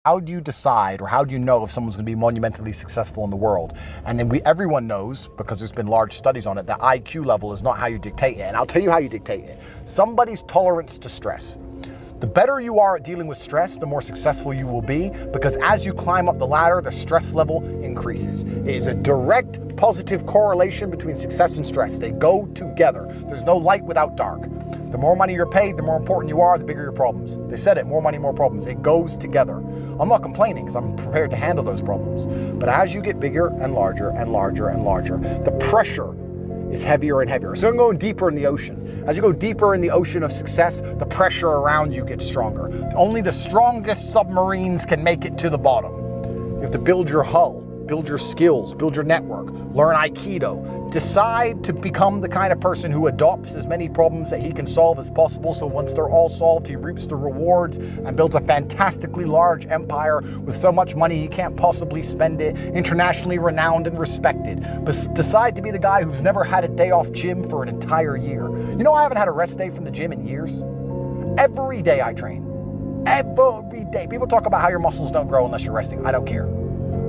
How do you decide, or how do you know if someone's going to be monumentally successful in the world? And then everyone knows, because there's been large studies on it, that IQ level is not how you dictate it. And I'll tell you how you dictate it. Somebody's tolerance to stress. The better you are at dealing with stress, the more successful you will be, because as you climb up the ladder, the stress level increases. It is a direct positive correlation between success and stress. They go together. There's no light without dark. The more money you're paid, the more important you are, the bigger your problems. They said it, more money, more problems. It goes together. I'm not complaining because I'm prepared to handle those problems. But as you get bigger and larger and larger and larger, the pressure is heavier and heavier. So I'm going deeper in the ocean. As you go deeper in the ocean of success, the pressure around you gets stronger. Only the strongest submarines can make it to the bottom. You have to build your hull, build your skills, build your network, learn Aikido. Decide to become the kind of person who adopts as many problems that he can solve as possible, so once they're all solved, he reaps the rewards and builds a fantastically large empire with so much money he can't possibly spend it, internationally renowned and respected. But decide to be the guy who's never had a day off gym for an entire year. You know, I haven't had a rest day from the gym in years. Every day I train. Every day. People talk about how your muscles don't grow unless you're resting. I don't care.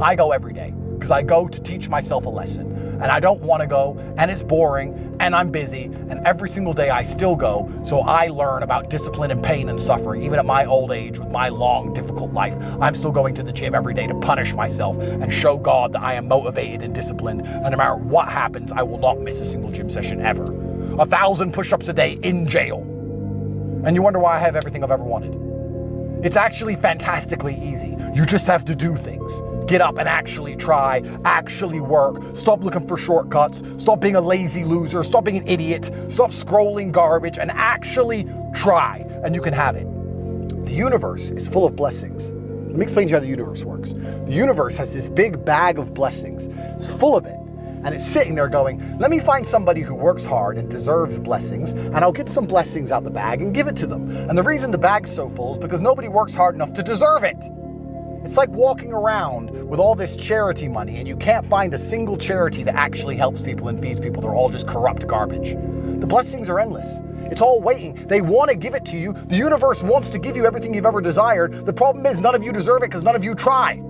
I go every day because I go to teach myself a lesson, and I don't want to go, and it's boring, and I'm busy, and every single day I still go, so I learn about discipline and pain and suffering. Even at my old age with my long, difficult life, I'm still going to the gym every day to punish myself and show God that I am motivated and disciplined, and no matter what happens, I will not miss a single gym session ever. 1,000 push-ups a day in jail. And you wonder why I have everything I've ever wanted. It's actually fantastically easy. You just have to do things. Get up and actually try, actually work, stop looking for shortcuts, stop being a lazy loser, stop being an idiot, stop scrolling garbage, and actually try, and you can have it. The universe is full of blessings. Let me explain to you how the universe works. The universe has this big bag of blessings. It's full of it. And it's sitting there going, let me find somebody who works hard and deserves blessings, and I'll get some blessings out the bag and give it to them. And the reason the bag's so full is because nobody works hard enough to deserve it. It's like walking around with all this charity money and you can't find a single charity that actually helps people and feeds people. They're all just corrupt garbage. The blessings are endless. It's all waiting. They want to give it to you. The universe wants to give you everything you've ever desired. The problem is none of you deserve it because none of you try.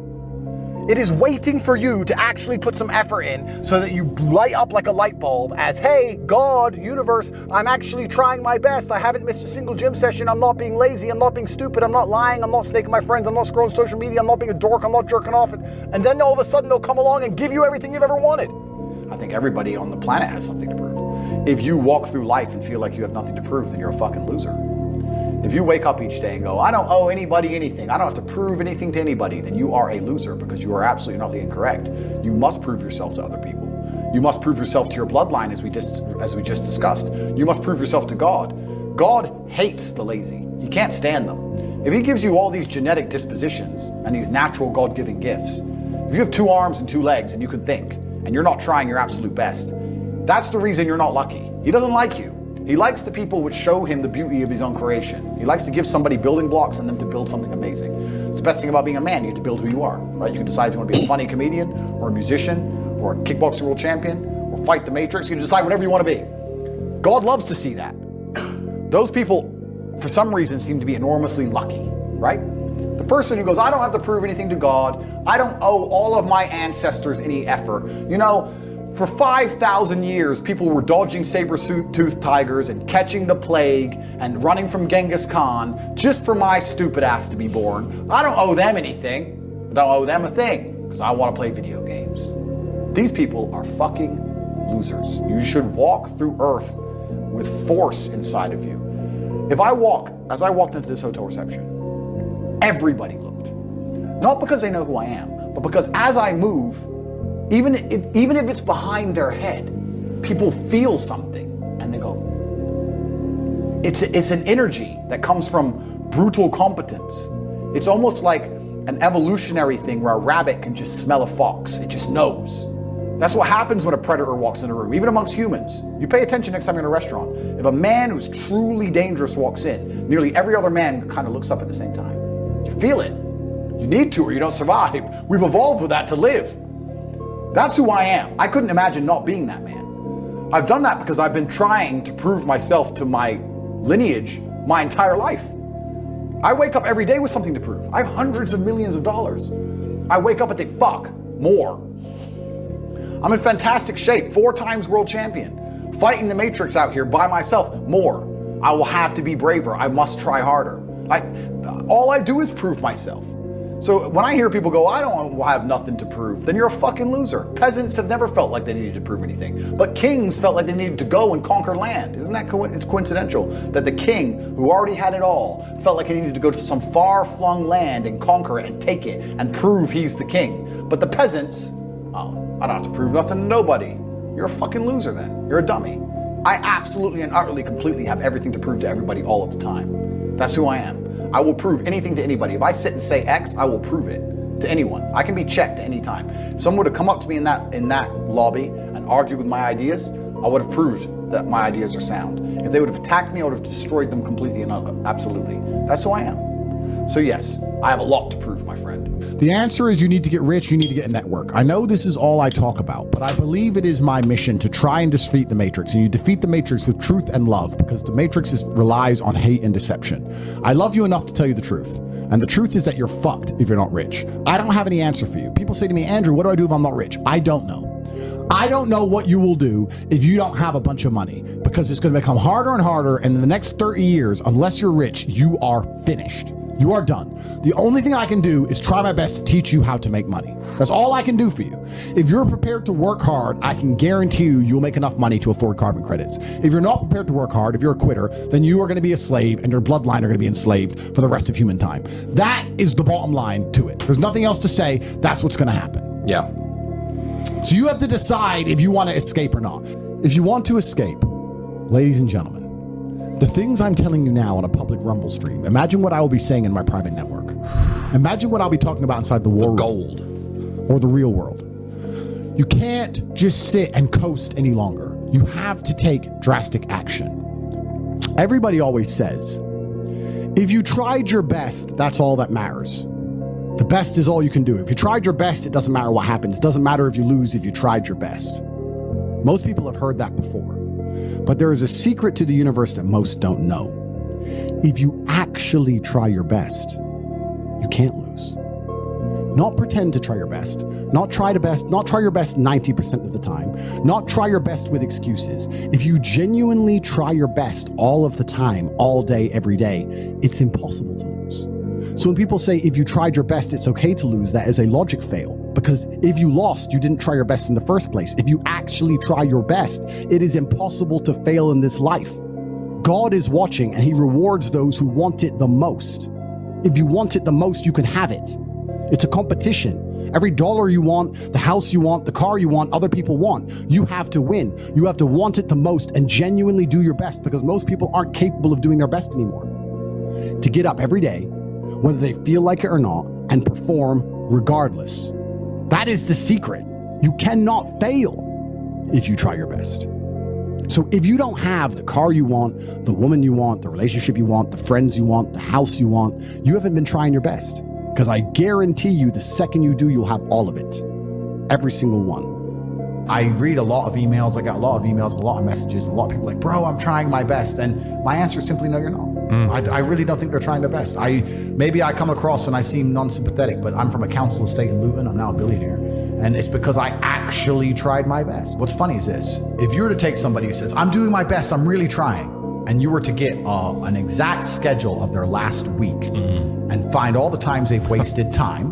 It is waiting for you to actually put some effort in so that you light up like a light bulb as, hey, God, universe, I'm actually trying my best. I haven't missed a single gym session. I'm not being lazy. I'm not being stupid. I'm not lying. I'm not snaking my friends. I'm not scrolling social media. I'm not being a dork. I'm not jerking off. And then all of a sudden they'll come along and give you everything you've ever wanted. I think everybody on the planet has something to prove. If you walk through life and feel like you have nothing to prove, then you're a fucking loser. If you wake up each day and go, I don't owe anybody anything, I don't have to prove anything to anybody, then you are a loser because you are absolutely not incorrect. You must prove yourself to other people. You must prove yourself to your bloodline, as we just discussed. You must prove yourself to God. God hates the lazy. He can't stand them. If he gives you all these genetic dispositions and these natural God-given gifts, if you have 2 arms and 2 legs and you can think, and you're not trying your absolute best, that's the reason you're not lucky. He doesn't like you. He likes the people which show him the beauty of his own creation. He likes to give somebody building blocks and them to build something amazing. It's the best thing about being a man. You get to build who you are, right? You can decide if you want to be a funny comedian or a musician or a kickboxing world champion or fight the Matrix. You can decide whatever you want to be. God loves to see that. Those people, for some reason, seem to be enormously lucky, right? The person who goes, I don't have to prove anything to God. I don't owe all of my ancestors any effort. You know, for 5,000 years, people were dodging saber-toothed tigers and catching the plague and running from Genghis Khan just for my stupid ass to be born. I don't owe them anything. I don't owe them a thing because I want to play video games. These people are fucking losers. You should walk through earth with force inside of you. As I walked into this hotel reception, everybody looked. Not because they know who I am, but because as I move, even if it's behind their head, people feel something and they go, it's an energy that comes from brutal competence. It's almost like an evolutionary thing where a rabbit can just smell a fox. It just knows. That's what happens when a predator walks in a room, even amongst humans. You pay attention next time you're in a restaurant. If a man who's truly dangerous walks in, nearly every other man kind of looks up at the same time. You feel it. You need to or you don't survive. We've evolved with that to live. That's who I am. I couldn't imagine not being that man. I've done that because I've been trying to prove myself to my lineage my entire life. I wake up every day with something to prove. I have hundreds of millions of dollars. I wake up and think, fuck, more. I'm in fantastic shape, 4 times world champion, fighting the Matrix out here by myself, more. I will have to be braver. I must try harder. All I do is prove myself. So when I hear people go, I don't have nothing to prove, then you're a fucking loser. Peasants have never felt like they needed to prove anything, but kings felt like they needed to go and conquer land. Isn't that it's coincidental that the king, who already had it all, felt like he needed to go to some far-flung land and conquer it and take it and prove he's the king. But the peasants, oh, I don't have to prove nothing to nobody. You're a fucking loser then. You're a dummy. I absolutely and utterly, completely have everything to prove to everybody all of the time. That's who I am. I will prove anything to anybody. If I sit and say X, I will prove it to anyone. I can be checked at any time. If someone would have come up to me in that lobby and argued with my ideas, I would have proved that my ideas are sound. If they would have attacked me, I would have destroyed them completely and absolutely. That's who I am. So yes, I have a lot to prove, my friend. The answer is you need to get rich, you need to get a network. I know this is all I talk about, but I believe it is my mission to try and defeat the Matrix. And you defeat the Matrix with truth and love, because the Matrix relies on hate and deception. I love you enough to tell you the truth. And the truth is that you're fucked if you're not rich. I don't have any answer for you. People say to me, Andrew, what do I do if I'm not rich? I don't know. I don't know what you will do if you don't have a bunch of money, because it's going to become harder and harder. And in the next 30 years, unless you're rich, you are finished. You are done. The only thing I can do is try my best to teach you how to make money. That's all I can do for you. If you're prepared to work hard, I can guarantee you'll make enough money to afford carbon credits. If you're not prepared to work hard, if you're a quitter, then you are going to be a slave and your bloodline are going to be enslaved for the rest of human time. That is the bottom line to it. There's nothing else to say. That's what's going to happen. Yeah. So you have to decide if you want to escape or not. If you want to escape, ladies and gentlemen, the things I'm telling you now on a public Rumble stream, imagine what I will be saying in my private network. Imagine what I'll be talking about inside the war room. Gold. Or the real world. You can't just sit and coast any longer. You have to take drastic action. Everybody always says, if you tried your best, that's all that matters. The best is all you can do. If you tried your best, it doesn't matter what happens. It doesn't matter if you lose if you tried your best. Most people have heard that before. But there is a secret to the universe that most don't know. If you actually try your best, you can't lose. Not pretend to try your best, not try your best 90% of the time, not try your best with excuses. If you genuinely try your best all of the time, all day, every day, it's impossible to lose. So when people say, if you tried your best, it's okay to lose, that is a logic fail. Because if you lost, you didn't try your best in the first place. If you actually try your best, it is impossible to fail in this life. God is watching and he rewards those who want it the most. If you want it the most, you can have it. It's a competition. Every dollar you want, the house you want, the car you want, other people want, you have to win. You have to want it the most and genuinely do your best, because most people aren't capable of doing their best anymore. To get up every day, whether they feel like it or not, and perform regardless. That is the secret. You cannot fail if you try your best. So if you don't have the car you want, the woman you want, the relationship you want, the friends you want, the house you want, you haven't been trying your best. Because I guarantee you the second you do, you'll have all of it. Every single one. I read a lot of emails. I got a lot of emails, a lot of messages, a lot of people like, bro, I'm trying my best. And my answer is simply, no, you're not. I really don't think they're trying their best. Maybe I come across and I seem non-sympathetic, but I'm from a council estate in Luton. I'm now a billionaire. And it's because I actually tried my best. What's funny is this. If you were to take somebody who says, I'm doing my best, I'm really trying, and you were to get an exact schedule of their last week and find all the times they've wasted time,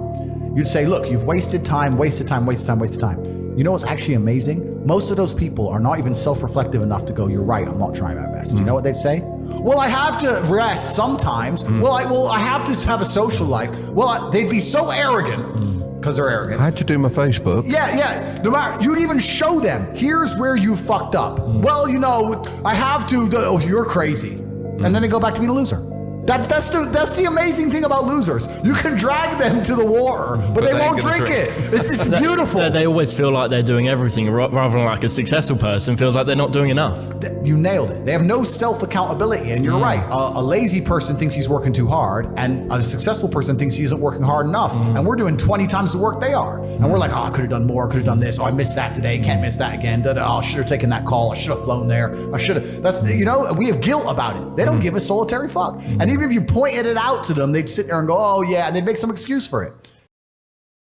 you'd say, look, you've wasted time, wasted time, wasted time, wasted time. You know what's actually amazing? Most of those people are not even self-reflective enough to go, you're right, I'm not trying my best. Do you know what they'd say? Well, I have to rest sometimes. Well, I have to have a social life. Well, they'd be so arrogant because they're arrogant. I had to do my Facebook. Yeah. No matter, you'd even show them, here's where you fucked up. Well, you know, I have to, oh, you're crazy. And then they go back to being a loser. That's the amazing thing about losers. You can drag them to the water, but they won't drink it. It's beautiful. They always feel like they're doing everything, rather than like a successful person feels like they're not doing enough. You nailed it. They have no self-accountability, and you're right. A lazy person thinks he's working too hard, and a successful person thinks he isn't working hard enough. And we're doing 20 times the work they are. And we're like, oh, I could have done more, could have done this. Oh, I missed that today, can't miss that again. Oh, I should have taken that call. I should have flown there. I should have. We have guilt about it. They don't give a solitary fuck. And even if you pointed it out to them, they'd sit there and go, oh yeah, and they'd make some excuse for it.